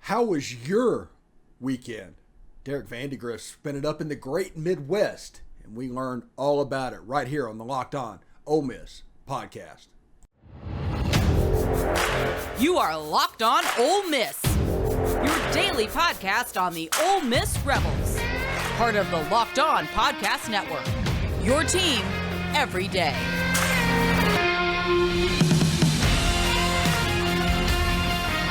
How was your weekend? Derek Vandygriff spent it up in the great Midwest, and we learned all about it right here on the Locked On Ole Miss podcast. You are Locked On Ole Miss, your daily podcast on the Ole Miss Rebels, part of the Locked On Podcast Network, your team every day.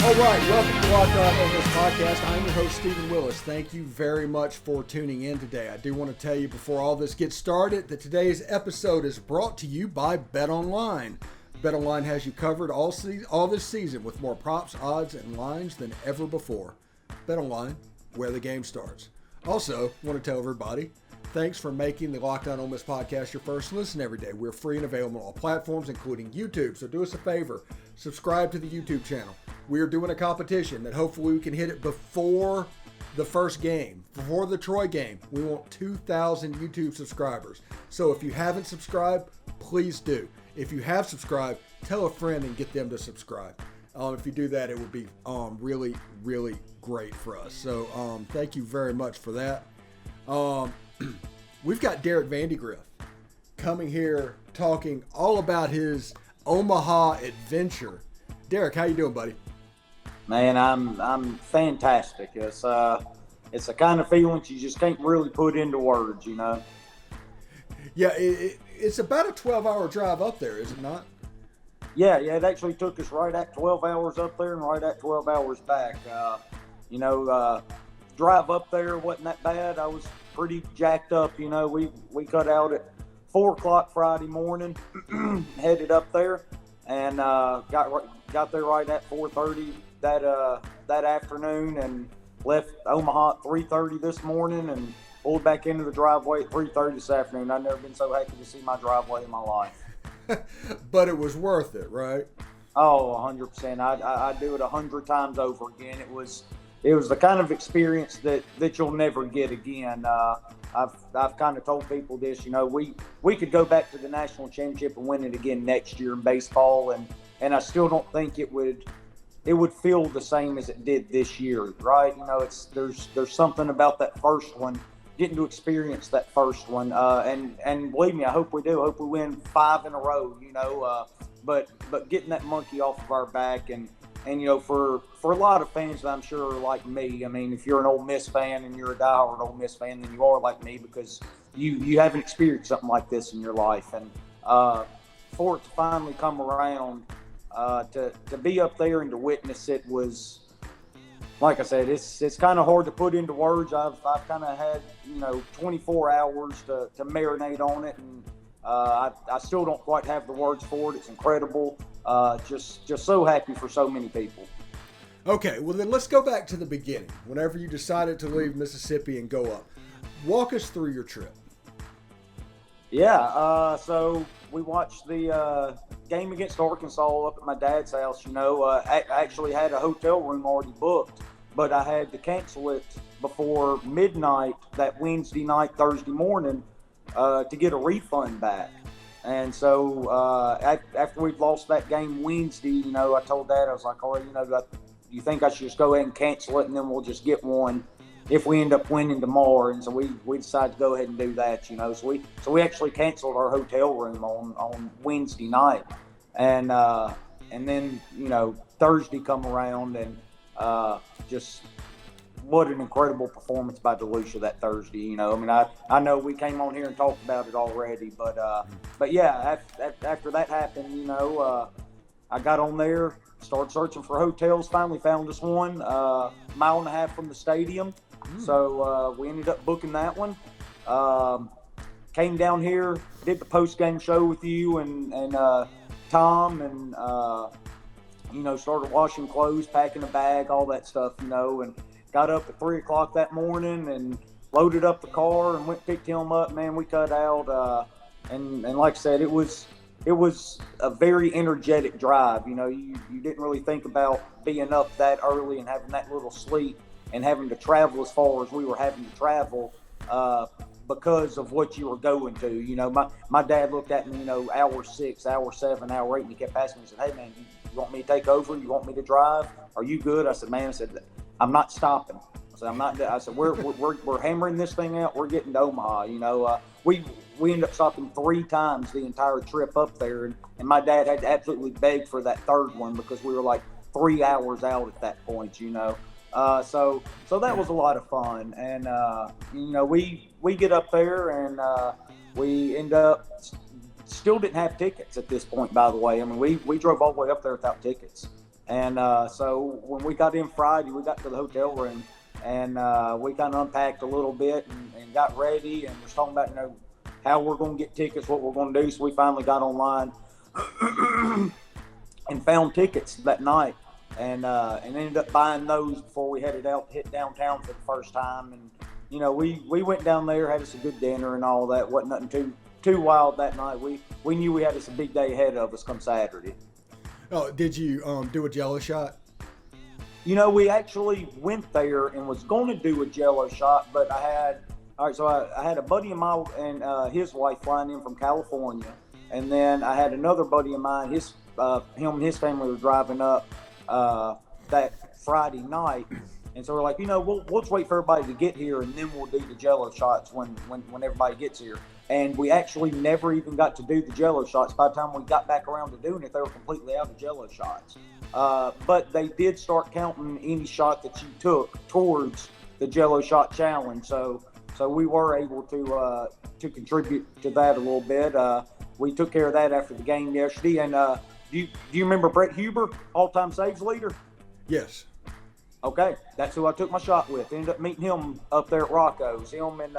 All right, welcome to Locked On Ole Miss podcast. I'm your host, Stephen Willis. Thank you very much for tuning in today. I do want to tell you before all this gets started that today's episode is brought to you by BetOnline. BetOnline has you covered all this season with more props, odds, and lines than ever before. BetOnline, where the game starts. Also, want to tell everybody, thanks for making the Locked On Ole Miss podcast your first listen every day. We're free and available on all platforms, including YouTube. So do us a favor, subscribe to the YouTube channel. We're doing a competition that hopefully we can hit it before the first game, before the Troy game. We want 2,000 YouTube subscribers. So if you haven't subscribed, please do. If you have subscribed, tell a friend and get them to subscribe. If you do that, it would be really, really great for us. So thank you very much for that. We've got Derek Vandygriff coming here talking all about his Omaha adventure. Derek, how you doing, buddy? Man, I'm fantastic. It's the kind of feeling you just can't really put into words, you know. Yeah, it's about a 12-hour drive up there, is it not? Yeah, it actually took us right at 12 hours up there and right at 12 hours back. Drive up there wasn't that bad. I was pretty jacked up, you know. We cut out at 4 o'clock Friday morning, headed up there, and got there right at 4:30 that afternoon, and left Omaha at 3:30 this morning, and pulled back into the driveway at 3:30 this afternoon. I've never been so happy to see my driveway in my life. But it was worth it, right? Oh, 100%. I'd do it 100 times over again. It was the kind of experience that you'll never get again. I've kind of told people this, you know, we could go back to the national championship and win it again next year in baseball, and I still don't think it would feel the same as it did this year, right? You know, there's something about that first one, getting to experience that first one, and believe me, I hope we do. I hope we win 5 in a row, you know. But getting that monkey off of our back, and you know, for a lot of fans that I'm sure are like me. I mean, if you're an Ole Miss fan and you're a diehard Ole Miss fan, then you are like me because you haven't experienced something like this in your life, and for it to finally come around. To be up there and to witness it was, like I said, it's kind of hard to put into words. I've kind of had, you know, 24 hours to marinate on it, and I still don't quite have the words for it. It's incredible. Just so happy for so many people. Okay, well then let's go back to the beginning. Whenever you decided to leave Mississippi and go up, walk us through your trip. Yeah, so we watched the game against Arkansas up at my dad's house. You know, I actually had a hotel room already booked, but I had to cancel it before midnight that Wednesday night, Thursday morning, to get a refund back. And so after we'd lost that game Wednesday, you know, I told Dad, I was like, oh, you know, you think I should just go ahead and cancel it, and then we'll just get one if we end up winning tomorrow. And so we decided to go ahead and do that, you know. So we actually canceled our hotel room on Wednesday night, and then, you know, Thursday come around, and just what an incredible performance by DeLucia that Thursday. You know, I mean, I know we came on here and talked about it already, but yeah, after that happened, you know, I got on there, started searching for hotels, finally found us one, mile and a half from the stadium. So we ended up booking that one. Came down here, did the post-game show with you and Tom, and you know, started washing clothes, packing a bag, all that stuff, you know, and got up at 3 o'clock that morning and loaded up the car and went picked him up. Man, we cut out, and like I said, it was a very energetic drive. You know, you didn't really think about being up that early and having that little sleep and having to travel as far as we were having to travel because of what you were going to. You know, my dad looked at me, you know, hour 6, hour 7, hour 8, and he kept asking me, he said, hey, man, you want me to take over? You want me to drive? Are you good? I said, man, I'm not stopping. I said, I'm not. I said, we're hammering this thing out. We're getting to Omaha. We ended up stopping 3 times the entire trip up there, and my dad had to absolutely beg for that third one because we were like 3 hours out at that point. So that was a lot of fun, and we get up there and we end up still didn't have tickets at this point. By the way, I mean we drove all the way up there without tickets, and so when we got in Friday, we got to the hotel room. And we kind of unpacked a little bit and got ready and was talking about, how we're going to get tickets, what we're going to do. So we finally got online and found tickets that night and ended up buying those before we hit downtown for the first time. And, we went down there, had us a good dinner and all that. Wasn't nothing too wild that night. We knew we had us a big day ahead of us come Saturday. Oh, did you do a Jello shot? We actually went there and was going to do a Jello shot, but I had a buddy of mine and his wife flying in from California, and then I had another buddy of mine. Him and his family were driving up that Friday night, and so we're like, we'll just wait for everybody to get here, and then we'll do the Jello shots when everybody gets here. And we actually never even got to do the Jello shots. By the time we got back around to doing it, they were completely out of Jello shots. But they did start counting any shot that you took towards the Jello shot challenge. So we were able to contribute to that a little bit. We took care of that after the game yesterday. And do you remember Brett Huber, all-time saves leader? Yes. Okay, that's who I took my shot with. Ended up meeting him up there at Rocco's. Him and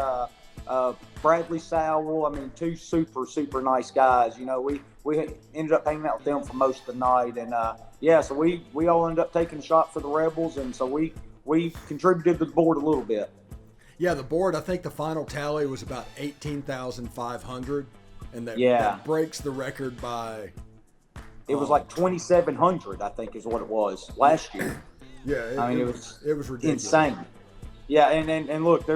Bradley Sowell. I mean, 2 super, super nice guys. We ended up hanging out with them for most of the night. And, so we all ended up taking a shot for the Rebels. And so we contributed to the board a little bit. Yeah, the board, I think the final tally was about 18,500. And that breaks the record by... It was like 2,700, I think is what it was last year. Yeah, it was ridiculous. Insane. Yeah, and look,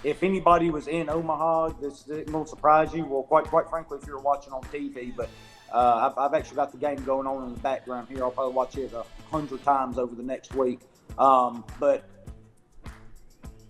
if anybody was in Omaha, this won't surprise you. Well, quite frankly, if you're watching on TV, but I've actually got the game going on in the background here. I'll probably watch it 100 times over the next week. But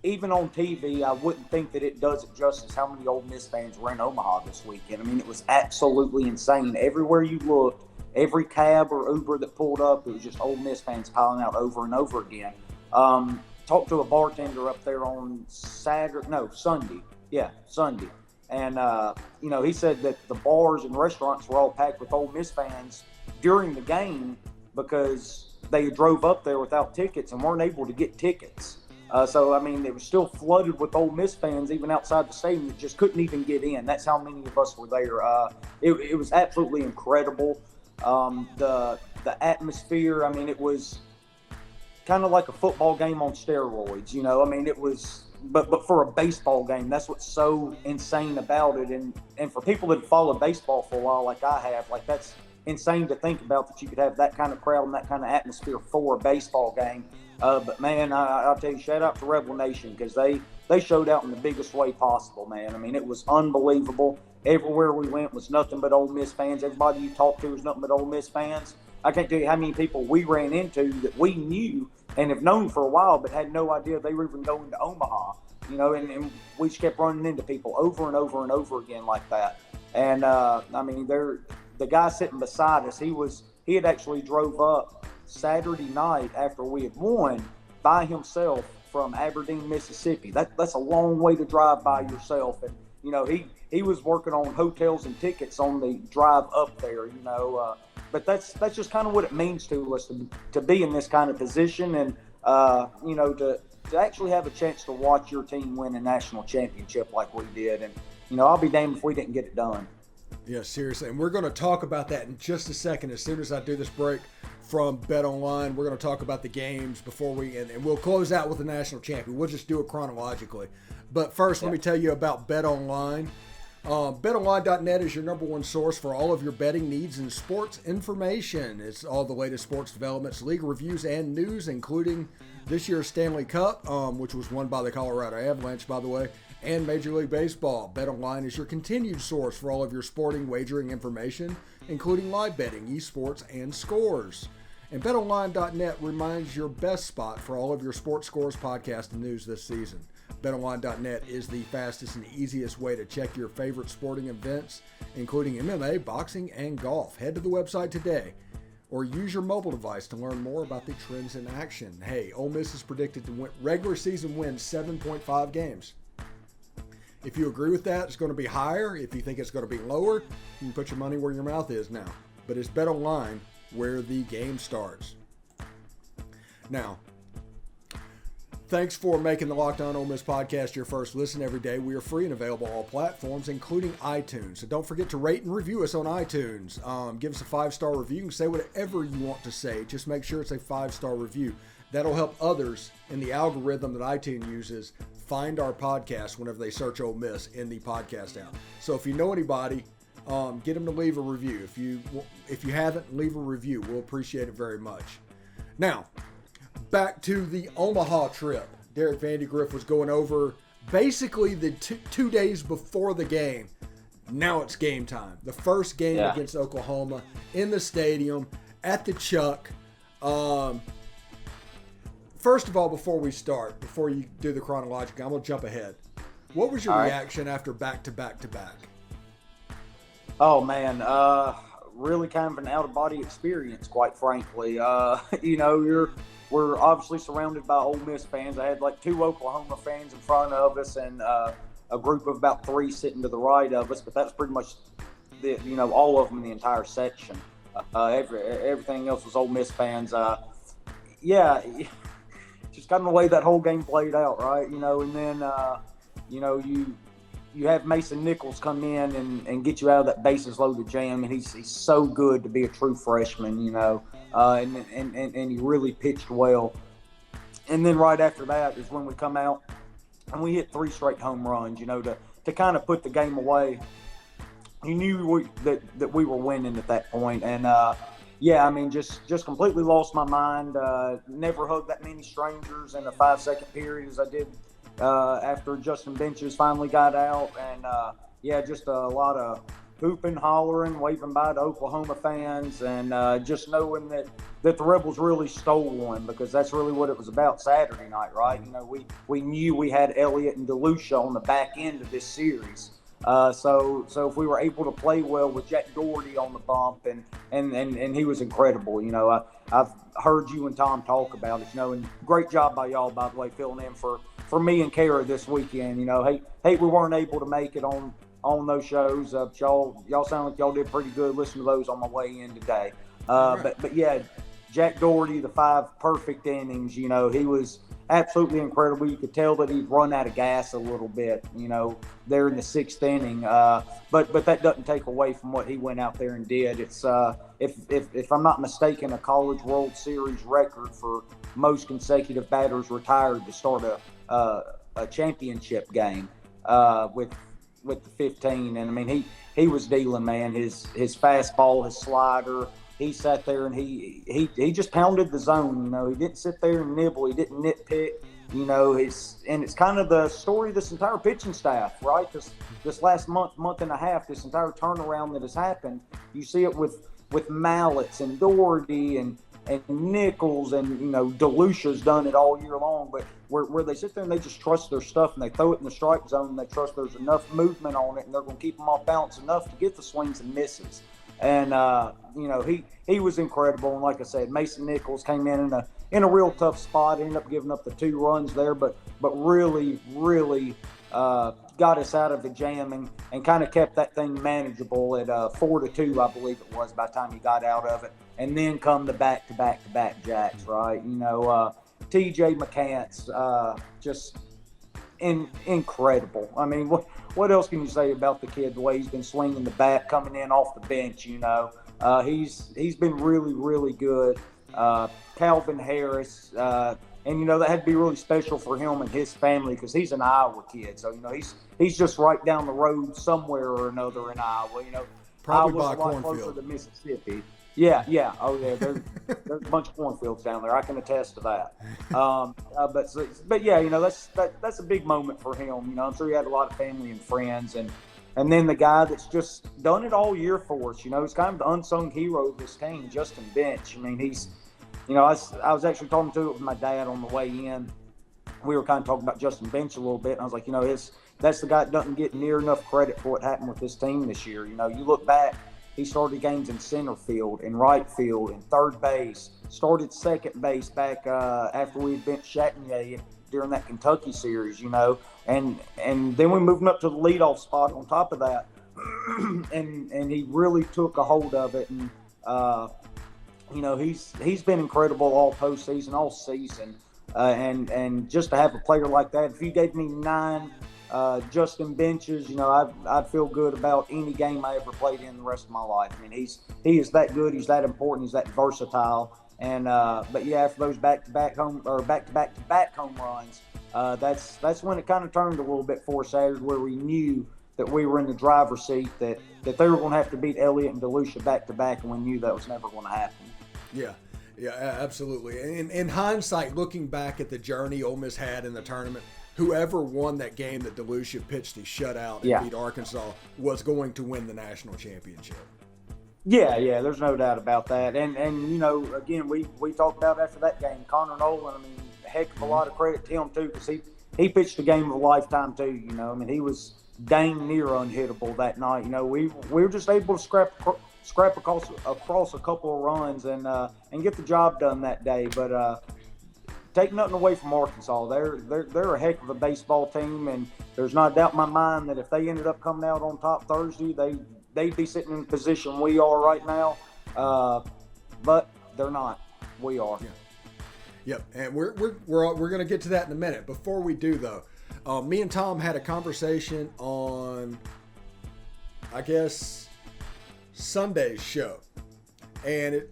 even on TV, I wouldn't think that it does it justice how many Ole Miss fans were in Omaha this weekend. I mean, it was absolutely insane. Everywhere you looked, every cab or Uber that pulled up, it was just Ole Miss fans piling out over and over again. Talked to a bartender up there on Sunday. Yeah, Sunday. And, he said that the bars and restaurants were all packed with Ole Miss fans during the game because they drove up there without tickets and weren't able to get tickets. So, I mean, it was still flooded with Ole Miss fans even outside the stadium that just couldn't even get in. That's how many of us were there. It was absolutely incredible. The atmosphere, I mean, it was kind of like a football game on steroids, I mean, it was, but for a baseball game, that's what's so insane about it. And for people that follow baseball for a while, like I have, like that's insane to think about that you could have that kind of crowd and that kind of atmosphere for a baseball game. But man, I'll tell you, shout out to Rebel Nation because they showed out in the biggest way possible, man. I mean, it was unbelievable. Everywhere we went was nothing but Ole Miss fans. Everybody you talked to was nothing but Ole Miss fans. I can't tell you how many people we ran into that we knew and have known for a while, but had no idea they were even going to Omaha, and we just kept running into people over and over and over again like that. And, I mean, the guy sitting beside us, he had actually drove up Saturday night after we had won by himself from Aberdeen, Mississippi. That's a long way to drive by yourself. And, he was working on hotels and tickets on the drive up there, but that's just kind of what it means to us to be in this kind of position and, to actually have a chance to watch your team win a national championship like we did. And, I'll be damned if we didn't get it done. Yeah, seriously. And we're going to talk about that in just a second. As soon as I do this break from BetOnline, we're going to talk about the games before and we'll close out with the national champion. We'll just do it chronologically. But first, let me tell you about BetOnline. BetOnline.net is your number one source for all of your betting needs and sports information. It's all the latest sports developments, league reviews, and news, including this year's Stanley Cup, which was won by the Colorado Avalanche, by the way, and Major League Baseball. BetOnline is your continued source for all of your sporting wagering information, including live betting, esports, and scores. And BetOnline.net remains your best spot for all of your sports scores, podcasts, and news this season. BetOnline.net is the fastest and easiest way to check your favorite sporting events, including MMA, boxing, and golf. Head to the website today or use your mobile device to learn more about the trends in action. Hey, Ole Miss is predicted to win, regular season win 7.5 games. If you agree with that, it's going to be higher. If you think it's going to be lower, you can put your money where your mouth is now. But it's BetOnline where the game starts. Now, thanks for making the Locked On Ole Miss podcast your first listen every day. We are free and available on all platforms, including iTunes. So don't forget to rate and review us on iTunes. Give us a 5-star review. You can say whatever you want to say. Just make sure it's a 5-star review. That'll help others in the algorithm that iTunes uses find our podcast whenever they search Ole Miss in the podcast app. So if you know anybody, get them to leave a review. If you haven't, leave a review. We'll appreciate it very much. Now, back to the Omaha trip. Derek Vandygriff was going over basically the two days before the game. Now it's game time. The first game against Oklahoma in the stadium at the Chuck. First of all, before you do the chronological, I'm going to jump ahead. What was your reaction after back-to-back-to-back? Oh, man. Really kind of an out-of-body experience, quite frankly. We're obviously surrounded by Ole Miss fans. I had like 2 Oklahoma fans in front of us and a group of about 3 sitting to the right of us, but that's pretty much all of them in the entire section. Everything else was Ole Miss fans. Just kind of the way that whole game played out, right? And then, you have Mason Nichols come in and get you out of that bases loaded jam, and he's so good to be a true freshman, and he really pitched well. And then right after that is when we come out and we hit 3 straight home runs, to kind of put the game away. You knew that we were winning at that point, and just completely lost my mind. Never hugged that many strangers in a 5-second period as I did after Justin Benches finally got out. And, just a lot of hooping, hollering, waving bye to Oklahoma fans, and just knowing that the Rebels really stole one, because that's really what it was about Saturday night, right? We knew we had Elliott and DeLucia on the back end of this series. So if we were able to play well with Jack Doherty on the bump, and he was incredible. I've heard you and Tom talk about it, and great job by y'all, by the way, filling in for me and Kara this weekend. Hey, we weren't able to make it on those shows. Y'all sound like y'all did pretty good. Listen to those on my way in today. But yeah, Jack Doherty, the 5 perfect innings. He was absolutely incredible. You could tell that he'd run out of gas a little bit, there in the 6th inning. But that doesn't take away from what he went out there and did. It's if I'm not mistaken, a College World Series record for most consecutive batters retired to start a championship game with the 15. And I mean, he was dealing, man. His fastball, his slider. He sat there and he just pounded the zone. He didn't sit there and nibble. He didn't nitpick. It's kind of the story of this entire pitching staff, right? This last month and a half, this entire turnaround that has happened. You see it with Mallets and Doherty and Nichols, and DeLucia's done it all year long. But where they sit there and they just trust their stuff, and they throw it in the strike zone, and they trust there's enough movement on it, and they're going to keep them off balance enough to get the swings and misses. And he was incredible. And like I said, Mason Nichols came in a real tough spot. Ended up giving up the 2 runs there, but really got us out of the jam and kind of kept that thing manageable at 4-2, I believe it was, by the time he got out of it. And then come the back-to-back jacks, right? TJ McCants, just incredible. I mean, what else can you say about the kid? The way he's been swinging the bat, coming in off the bench. He's been really, really good. Calvin Harris, and that had to be really special for him and his family, because he's an Iowa kid. So he's just right down the road somewhere or another in Iowa. Probably Iowa's by a lot closer cornfield to Mississippi. Yeah. Oh, yeah. There's a bunch of cornfields down there. I can attest to that. But yeah, that's a big moment for him. I'm sure he had a lot of family and friends, and then the guy that's just done it all year for us. He's kind of the unsung hero of this team, Justin Bench. I mean, I was actually talking to it with my dad on the way in. We were kind of talking about Justin Bench a little bit, and I was like, that's the guy that doesn't get near enough credit for what happened with this team this year. You look back, he started games in center field, in right field, in third base, started second base back after we had benched Chatagnier during that Kentucky series, and then we moved up to the leadoff spot on top of that, and he really took a hold of it, and he's been incredible all postseason, all season, and just to have a player like that, if you gave me 9 Justin Benches, I'd feel good about any game I ever played in the rest of my life. I mean, he is that good, he's that important, he's that versatile. And but yeah, for those back-to-back home runs, that's when it kind of turned a little bit for us Saturday, where we knew that we were in the driver's seat, that they were going to have to beat Elliott and DeLucia back-to-back, and we knew that was never going to happen. Yeah, absolutely. In hindsight, looking back at the journey Ole Miss had in the tournament, whoever won that game that DeLucia pitched a shutout and beat Arkansas was going to win the national championship. Yeah, there's no doubt about that. And again, we talked about after that game, Connor Nolan, I mean, a heck of a lot of credit to him, too, because he pitched a game of a lifetime, too, I mean, he was dang near unhittable that night. We were just able to scrap across a couple of runs and get the job done that day. But take nothing away from Arkansas. They're a heck of a baseball team, and there's not a doubt in my mind that if they ended up coming out on top Thursday, they'd be sitting in the position we are right now, but they're not. We are. Yeah. Yep, and we're going to get to that in a minute. Before we do, though, me and Tom had a conversation on, I guess, Sunday's show, and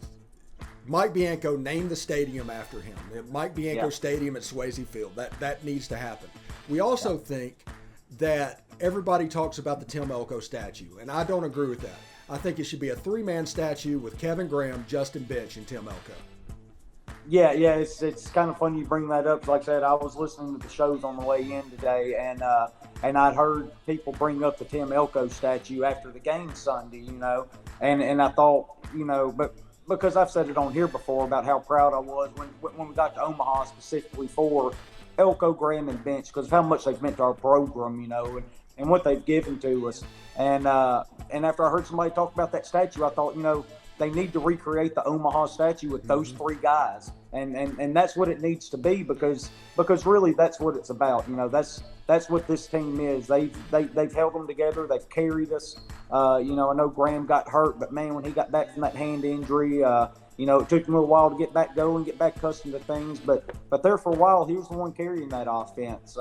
Mike Bianco named the stadium after him. Mike Bianco Stadium at Swayze Field. That needs to happen. We also think that everybody talks about the Tim Elko statue, and I don't agree with that. I think it should be a 3-man statue with Kevin Graham, Justin Bench, and Tim Elko. Yeah, it's kind of funny you bring that up. Like I said, I was listening to the shows on the way in today, and I'd heard people bring up the Tim Elko statue after the game Sunday, and I thought, but because I've said it on here before about how proud I was when we got to Omaha specifically for Elko, Graham, and Bench, because of how much they've meant to our program, and what they've given to us. And after I heard somebody talk about that statue, I thought, they need to recreate the Omaha statue with those 3 guys, and that's what it needs to be, because really that's what it's about. That's what this team is. They've held them together. They've carried us. I know Graham got hurt, but man, when he got back from that hand injury, it took him a little while to get back going, get back accustomed to things, but there for a while he was the one carrying that offense.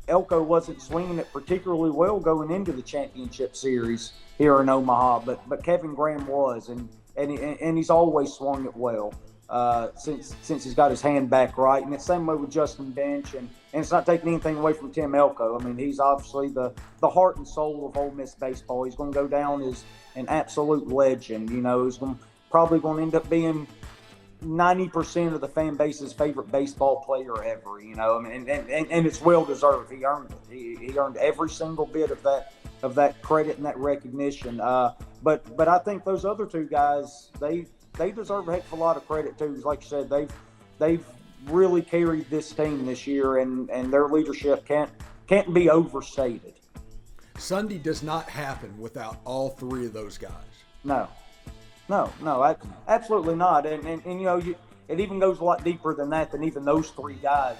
Elko wasn't swinging it particularly well going into the championship series here in Omaha, but Kevin Graham was, and he's always swung it well since he's got his hand back right. And it's the same way with Justin Bench, and it's not taking anything away from Tim Elko. I mean, he's obviously the heart and soul of Ole Miss baseball. He's going to go down as an absolute legend. He's probably going to end up being 90% of the fan base's favorite baseball player ever, and it's well deserved. He earned it. He earned every single bit of that credit and that recognition. But I think those other 2 guys, they deserve a heck of a lot of credit too. Like you said, they've really carried this team this year, and their leadership can't be overstated. Sunday does not happen without all 3 of those guys. No, absolutely not. And it even goes a lot deeper than that, than even those 3 guys.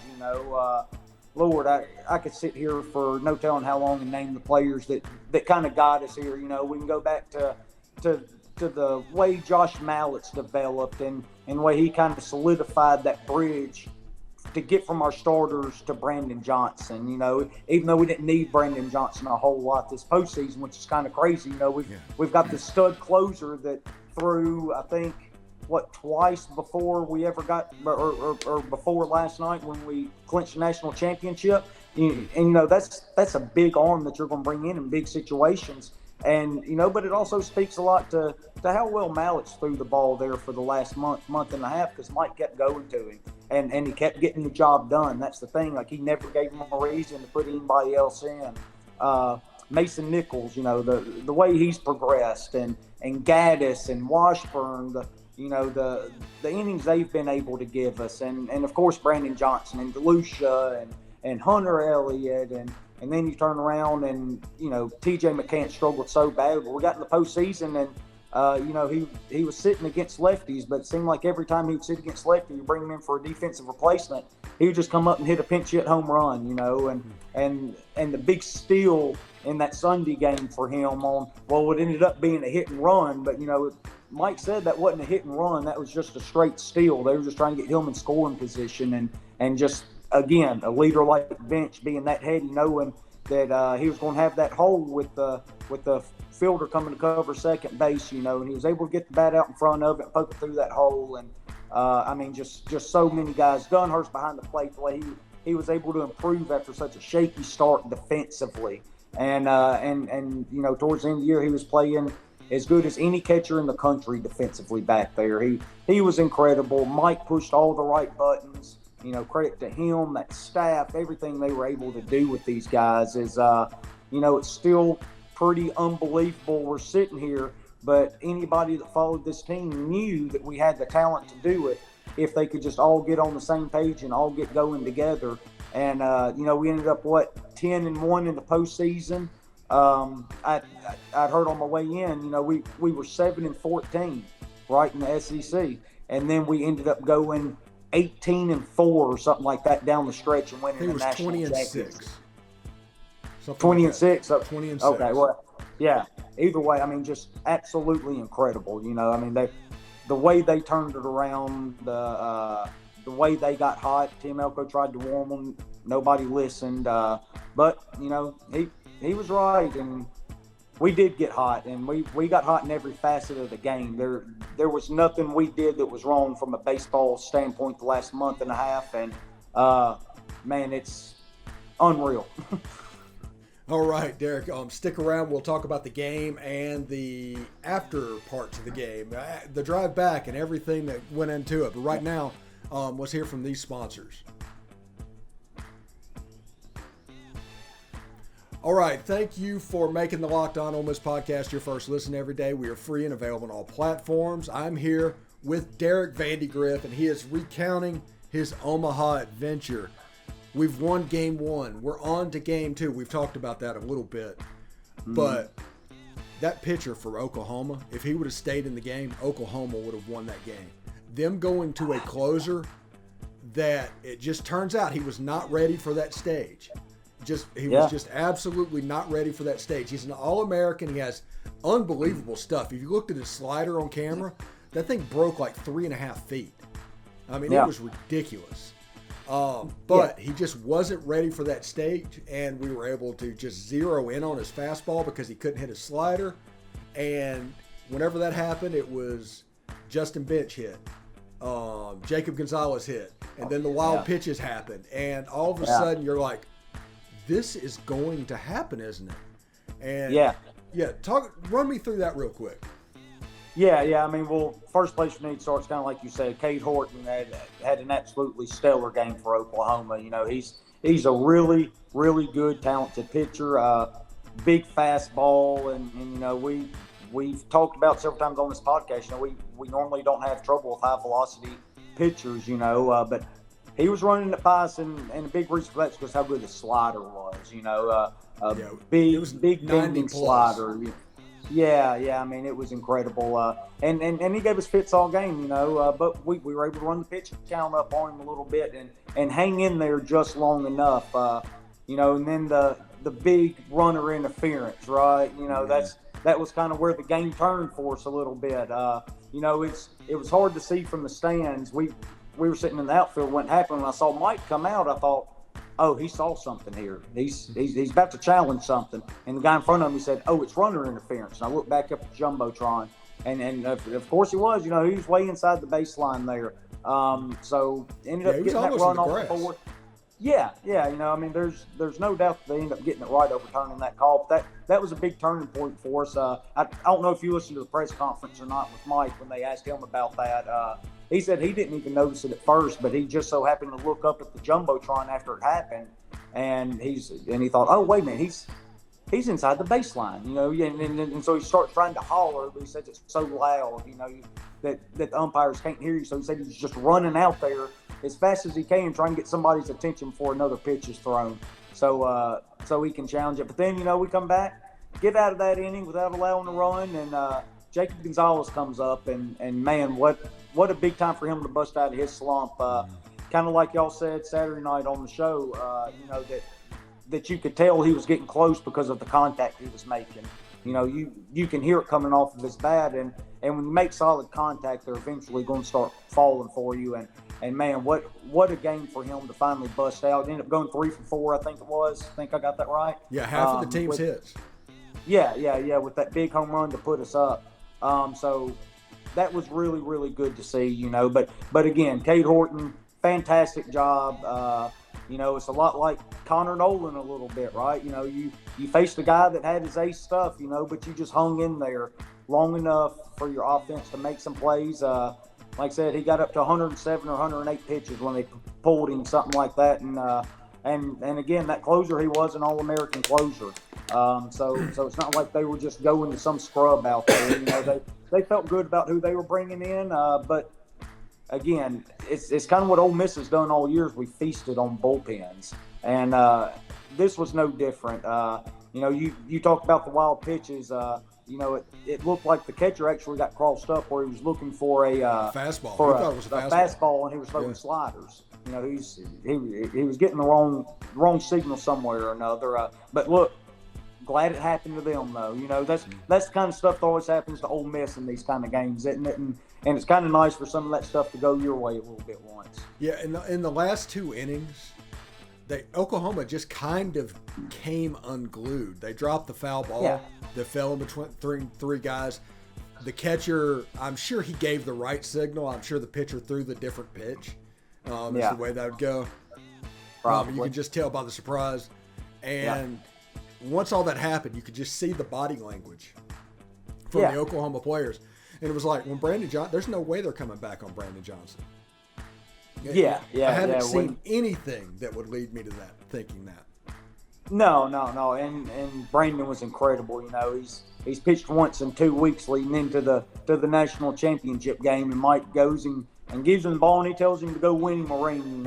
Lord, I could sit here for no telling how long and name the players that kind of got us here. We can go back to the way Josh Mallett's developed and the way he kind of solidified that bridge to get from our starters to Brandon Johnson. Even though we didn't need Brandon Johnson a whole lot this postseason, which is kind of crazy. We've got this stud closer that threw, I think, twice before we ever got, or before last night when we clinched the national championship. And that's a big arm that you're going to bring in big situations. And, but it also speaks a lot to how well Mallett's threw the ball there for the last month and a half, because Mike kept going to him and he kept getting the job done. That's the thing. Like, he never gave him a reason to put anybody else in. Mason Nichols, the way he's progressed, and Gaddis and Washburn, the innings they've been able to give us, and of course Brandon Johnson and DeLucia and Hunter Elliott, and then you turn around and TJ McCants struggled so bad, but we got in the postseason and he was sitting against lefties, but it seemed like every time he would sit against lefty, you bring him in for a defensive replacement, he would just come up and hit a pinch hit home run, and the big steal in that Sunday game for him it ended up being a hit and run, but Mike said that wasn't a hit and run, that was just a straight steal. They were just trying to get him in scoring position, and just again, a leader like Bench being that heady, knowing that he was going to have that hole with the fielder coming to cover second base, and he was able to get the bat out in front of it and poke it through that hole. And just so many guys. Dunhurst behind the plate, the way he was able to improve after such a shaky start defensively. And towards the end of the year, he was playing as good as any catcher in the country defensively back there. He was incredible. Mike pushed all the right buttons. Credit to him, that staff, everything they were able to do with these guys is, it's still pretty unbelievable we're sitting here, but anybody that followed this team knew that we had the talent to do it if they could just all get on the same page and all get going together. And, we ended up, 10-1 in the postseason. I heard on my way in, we were 7-14, right, in the SEC. And then we ended up going 18-4 or something like that down the stretch and winning the national championship. 20-6. 20-6. Okay, well, yeah. Either way, just absolutely incredible. The way they turned it around, the way they got hot. Tim Elko tried to warm them. Nobody listened. But he was right, and we did get hot, and we got hot in every facet of the game. There was nothing we did that was wrong from a baseball standpoint the last month and a half, and man, it's unreal. All right, Derek, stick around. We'll talk about the game and the after parts of the game, the drive back and everything that went into it. But right now, let's hear from these sponsors. All right, thank you for making the Locked On Ole Miss podcast your first listen every day. We are free and available on all platforms. I'm here with Derek Vandygriff, and he is recounting his Omaha adventure. We've won game one. We're on to game two. We've talked about that a little bit. But that pitcher for Oklahoma, if he would have stayed in the game, Oklahoma would have won that game. Them going to a closer that it just turns out he was not ready for that stage. He was just absolutely not ready for that stage. He's an All-American. He has unbelievable stuff. If you looked at his slider on camera, that thing broke like 3.5 feet. It was ridiculous. But he just wasn't ready for that stage, and we were able to just zero in on his fastball because he couldn't hit his slider. And whenever that happened, it was Justin Bench hit, Jacob Gonzalez hit, and then the wild pitches happened. And all of a sudden, you're like, this is going to happen, isn't it? And run me through that real quick. First place we need to start is kind of like you said. Cade Horton had an absolutely stellar game for Oklahoma. He's a really, really good, talented pitcher. Big fastball, and we've talked about several times on this podcast. We normally don't have trouble with high velocity pitchers. But he was running it by us, and a big reason for that is because how good his slider was. Big bending slider. Yeah. It was incredible. And he gave us fits all game, but we were able to run the pitch count up on him a little bit and hang in there just long enough. And then the big runner interference, right? That was kind of where the game turned for us a little bit. It was hard to see from the stands. We were sitting in the outfield when it happened. When I saw Mike come out, I thought, oh, he saw something here. He's about to challenge something. And the guy in front of him said, oh, it's runner interference. And I looked back up at the Jumbotron, and of course he was. He was way inside the baseline there. So ended up getting that run off the board. There's no doubt that they ended up getting it right, overturning that call. But that was a big turning point for us. I don't know if you listened to the press conference or not with Mike when they asked him about that. He said he didn't even notice it at first, but he just so happened to look up at the Jumbotron after it happened, and he thought, oh, wait a minute, he's inside the baseline, and so he starts trying to holler, but he says it's so loud, that the umpires can't hear you. So he said he's just running out there as fast as he can, trying to get somebody's attention before another pitch is thrown. So he can challenge it. But then, we come back, get out of that inning without allowing a run, and Jacob Gonzalez comes up, and man, what a big time for him to bust out of his slump. Kind of like y'all said Saturday night on the show, that you could tell he was getting close because of the contact he was making. You can hear it coming off of his bat, and when you make solid contact, they're eventually going to start falling for you. And man, what a game for him to finally bust out. Ended up going 3 for 4, I think it was. I think I got that right. Yeah, half of the team's hits. Yeah, with that big home run to put us up. So that was really, really good to see, But again, Cade Horton, fantastic job. It's a lot like Connor Nolan a little bit, right? You faced a guy that had his ace stuff, but you just hung in there long enough for your offense to make some plays. Like I said, he got up to 107 or 108 pitches when they pulled him, something like that. And again, that closer, he was an All-American closer. So it's not like they were just going to some scrub out there. They felt good about who they were bringing in. But again, it's kind of what Ole Miss has done all years. We feasted on bullpens, and this was no different. You talked about the wild pitches. It looked like the catcher actually got crossed up where he was looking for a fastball. For thought it was a fastball, and he was throwing sliders. He was getting the wrong signal somewhere or another. But look, glad it happened to them though. That's the kind of stuff that always happens to Ole Miss in these kind of games, isn't it? And it's kind of nice for some of that stuff to go your way a little bit once. Yeah, in the last 2 innings, Oklahoma just kind of came unglued. They dropped the foul ball that fell in between three guys. The catcher, I'm sure he gave the right signal. I'm sure the pitcher threw the different pitch. Is the way that would go. You can just tell by the surprise. And once all that happened, you could just see the body language from the Oklahoma players. And it was like, when Brandon Johnson, there's no way they're coming back on Brandon Johnson. I haven't seen anything that would lead me to that, thinking that. No. And Brandon was incredible. He's pitched once in 2 weeks leading into the national championship game, and Mike goes and gives him the ball, and he tells him to go win him a ring,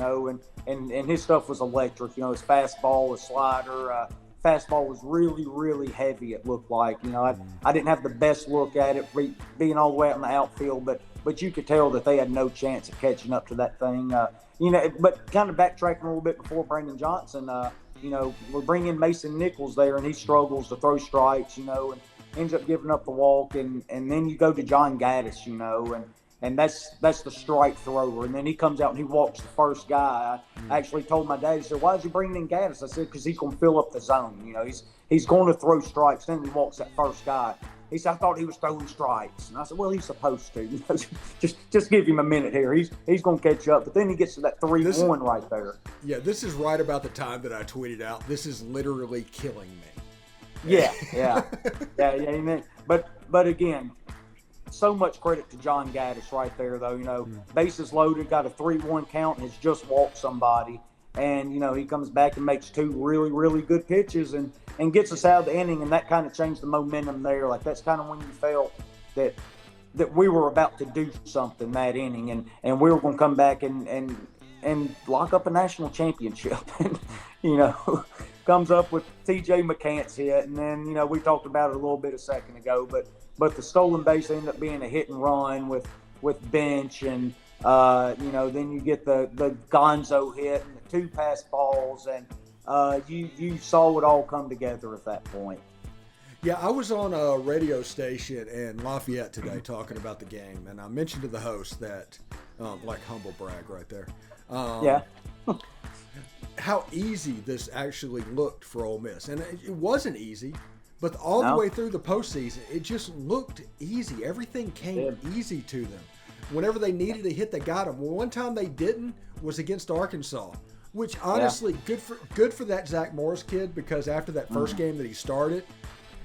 and his stuff was electric. His fastball, his slider, fastball was really, really heavy, it looked like. I didn't have the best look at it being all the way out in the outfield, but you could tell that they had no chance of catching up to that thing. But kind of backtracking a little bit before Brandon Johnson, we're bringing Mason Nichols there, and he struggles to throw strikes, and ends up giving up the walk, and then you go to John Gaddis, and that's the strike thrower, and then he comes out and he walks the first guy. I actually told my dad, he said, "Why is he bringing in Gaddis?" I said, "Because he's going to fill up the zone. He's going to throw strikes." Then he walks that first guy. He said, "I thought he was throwing strikes." And I said, "Well, he's supposed to. Just give him a minute here. He's going to catch up." But then he gets to that 3-1 right there. Yeah, this is right about the time that I tweeted out, "This is literally killing me." Yeah. But again, so much credit to John Gaddis right there, though. Bases loaded, got a 3-1 count, and has just walked somebody. And, he comes back and makes 2 really, really good pitches and gets us out of the inning, and that kind of changed the momentum there. Like, that's kind of when you felt that we were about to do something that inning, and we were going to come back and lock up a national championship. And, comes up with T.J. McCants hit, and then, we talked about it a little bit a second ago, but the stolen base ended up being a hit and run with Bench, and then you get the Gonzo hit and the 2 pass balls, and you saw it all come together at that point. Yeah, I was on a radio station in Lafayette today talking about the game, and I mentioned to the host that, like humble brag right there, how easy this actually looked for Ole Miss. And it wasn't easy, but all the way through the postseason, it just looked easy. Everything came easy to them. Whenever they needed a hit, they got them. Well, one time they didn't was against Arkansas, which honestly, good for that Zach Morris kid, because after that first game that he started,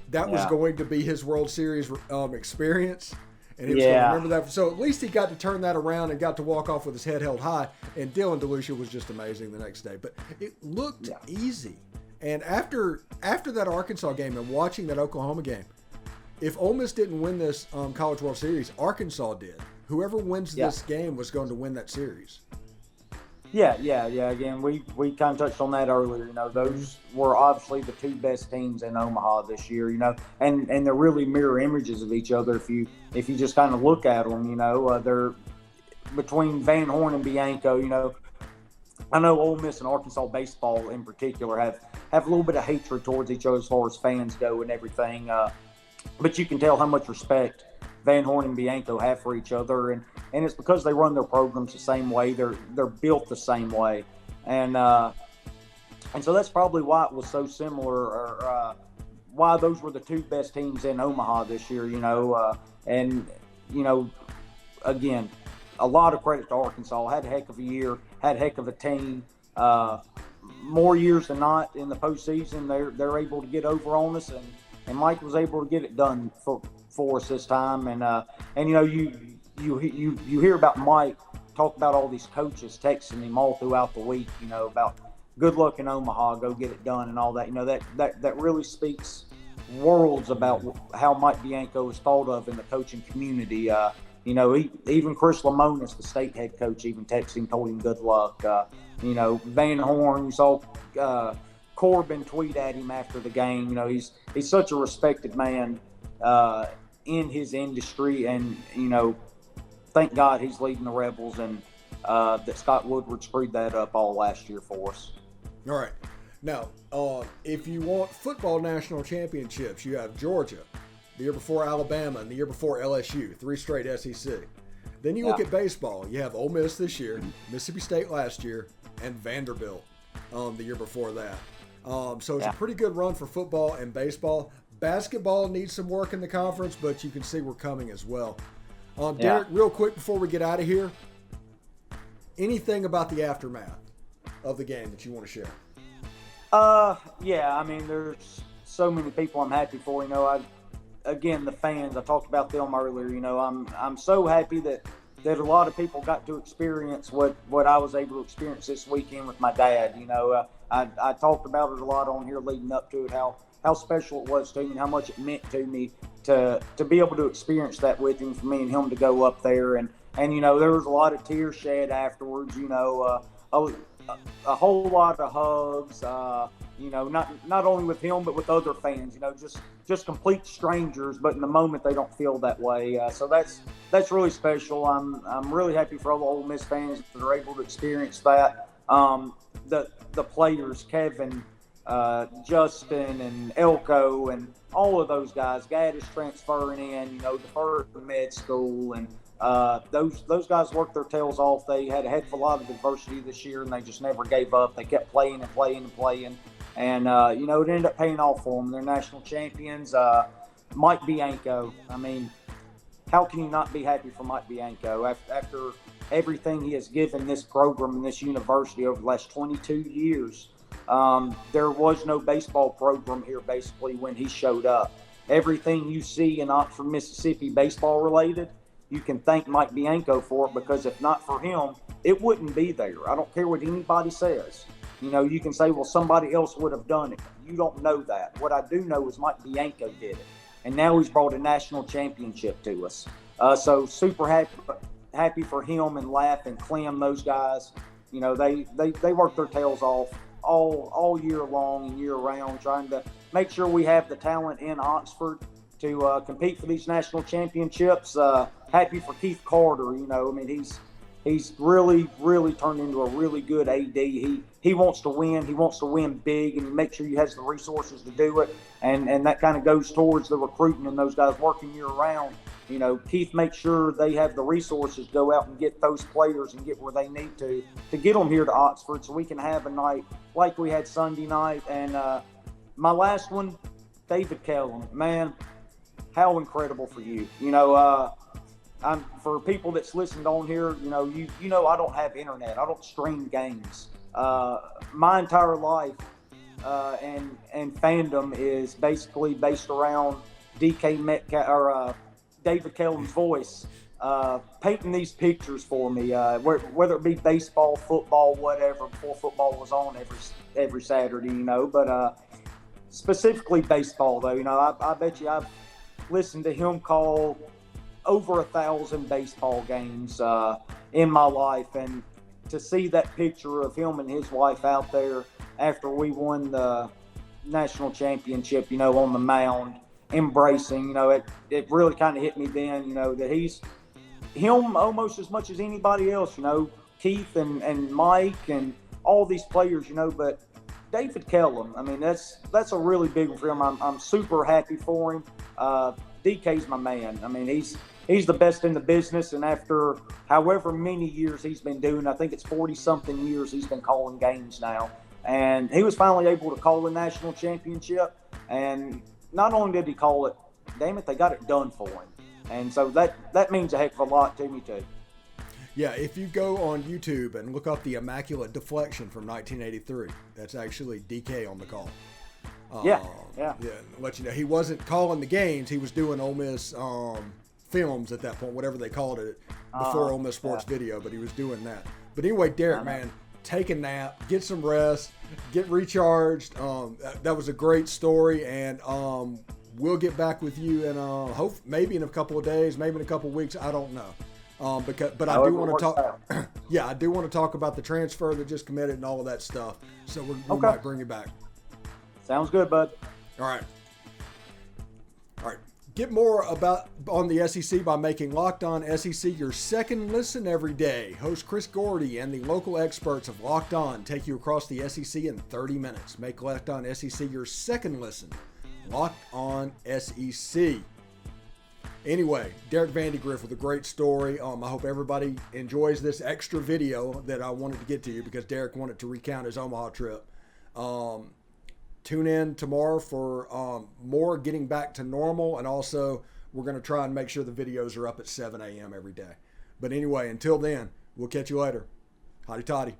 that was going to be his World Series experience. And he was going to remember that. So at least he got to turn that around and got to walk off with his head held high. And Dylan DeLucia was just amazing the next day. But it looked easy. And after that Arkansas game and watching that Oklahoma game, if Ole Miss didn't win this College World Series, Arkansas did. Whoever wins this game was going to win that series. Yeah. Again, we kind of touched on that earlier. You know, those were obviously the two best teams in Omaha this year. You know, and they're really mirror images of each other. If you just kind of look at them, you know, they're between Van Horn and Bianco. You know, I know Ole Miss and Arkansas baseball in particular have a little bit of hatred towards each other as far as fans go and everything. But you can tell how much respect Van Horn and Bianco have for each other, and it's because they run their programs the same way. They're built the same way, and so that's probably why it was so similar, or why those were the two best teams in Omaha this year. You know, and you know, again, a lot of credit to Arkansas. Had a heck of a year, had a heck of a team. More years than not in the postseason, they're able to get over on us, and Mike was able to get it done for us this time. And you know, you hear about Mike talk about all these coaches texting him all throughout the week, you know, about good luck in Omaha, go get it done and all that. You know, that really speaks worlds about how Mike Bianco is thought of in the coaching community. You know, even Chris Lamonis, the state head coach, even texted him, told him good luck. You know, Van Horn, you saw Corbin tweet at him after the game. You know, he's such a respected man in his industry, and you know, thank God he's leading the Rebels, and that Scott Woodward screwed that up all last year for us. All right, now if you want football national championships, you have Georgia, the year before Alabama, and the year before LSU, 3 straight SEC. Then you look at baseball. You have Ole Miss this year, Mississippi State last year, and Vanderbilt the year before that. So it's a pretty good run for football and baseball. Basketball needs some work in the conference, but you can see we're coming as well. Derek, real quick before we get out of here, anything about the aftermath of the game that you want to share? Yeah, I mean, there's so many people I'm happy for. You know, again, the fans, I talked about them earlier. You know, I'm so happy that a lot of people got to experience what I was able to experience this weekend with my dad. You know, I talked about it a lot on here leading up to it, how special it was to me and how much it meant to me to be able to experience that with him, for me and him to go up there. And you know, there was a lot of tears shed afterwards, you know, a whole lot of hugs, you know, not only with him, but with other fans, you know, just complete strangers, but in the moment they don't feel that way. So that's really special. I'm really happy for all the Ole Miss fans that are able to experience that. The players, Kevin, Justin and Elko and all of those guys, Gaddis transferring in, you know, deferred to med school, and those guys worked their tails off. They had a heck of a lot of adversity this year, and they just never gave up. They kept playing and playing and playing, and you know, it ended up paying off for them. They're national champions. Mike Bianco, I mean, how can you not be happy for Mike Bianco after everything he has given this program and this university over the last 22 years? There was no baseball program here basically when he showed up. Everything you see in Oxford, Mississippi baseball related, you can thank Mike Bianco for it, because if not for him, it wouldn't be there. I don't care what anybody says. You know, you can say, well, somebody else would have done it. You don't know that. What I do know is Mike Bianco did it, and now he's brought a national championship to us. So super happy for him and Lapp and Clem, those guys. You know, they work their tails off all year long and year round, trying to make sure we have the talent in Oxford to compete for these national championships. Happy for Keith Carter. You know, I mean, he's really turned into a really good AD. He wants to win. He wants to win big, and make sure he has the resources to do it. And that kind of goes towards the recruiting and those guys working year round. You know, Keith makes sure they have the resources to go out and get those players and get where they need to get them here to Oxford, so we can have a night like we had Sunday night. And my last one, David Kellum, man, how incredible for you. You know, for people that's listened on here, you know I don't have internet. I don't stream games. My entire life and fandom is basically based around DK Metcalf or David Kellum's voice, painting these pictures for me, whether it be baseball, football, whatever, before football was on every Saturday, you know. But specifically baseball, though, you know, I bet you I've listened to him call over 1,000 baseball games in my life, and to see that picture of him and his wife out there after we won the national championship, on the mound, embracing, it really kind of hit me then, that he's him almost as much as anybody else, Keith and Mike and all these players, but David Kellum, I mean, that's a really big one for him. I'm super happy for him. DK's my man. I mean, he's the best in the business, and after however many years he's been doing, I think it's 40-something years he's been calling games now, and he was finally able to call the national championship, and not only did he call it, damn it, they got it done for him, and so that means a heck of a lot to me too. Yeah, if you go on YouTube and look up the Immaculate Deflection from 1983, that's actually DK on the call. Yeah. Let you know, he wasn't calling the games; he was doing Ole Miss films at that point, whatever they called it before Ole Miss Sports Video. But he was doing that. But anyway, Derek, man, take a nap, get some rest, get recharged. That was a great story, and we'll get back with you, and hope maybe in a couple of days, maybe in a couple of weeks. I don't know. But I do want to talk. Yeah, I do want to talk about the transfer that just committed and all of that stuff. So we might bring you back. Sounds good, bud. All right. Get more on the SEC by making Locked On SEC your second listen every day. Host Chris Gordy and the local experts of Locked On take you across the SEC in 30 minutes. Make Locked On SEC your second listen. Locked On SEC. Anyway, Derek Vandygriff with a great story. I hope everybody enjoys this extra video that I wanted to get to you because Derek wanted to recount his Omaha trip. Tune in tomorrow for more getting back to normal, and also we're going to try and make sure the videos are up at 7 a.m. every day. But anyway, until then, we'll catch you later. Hotty toddy.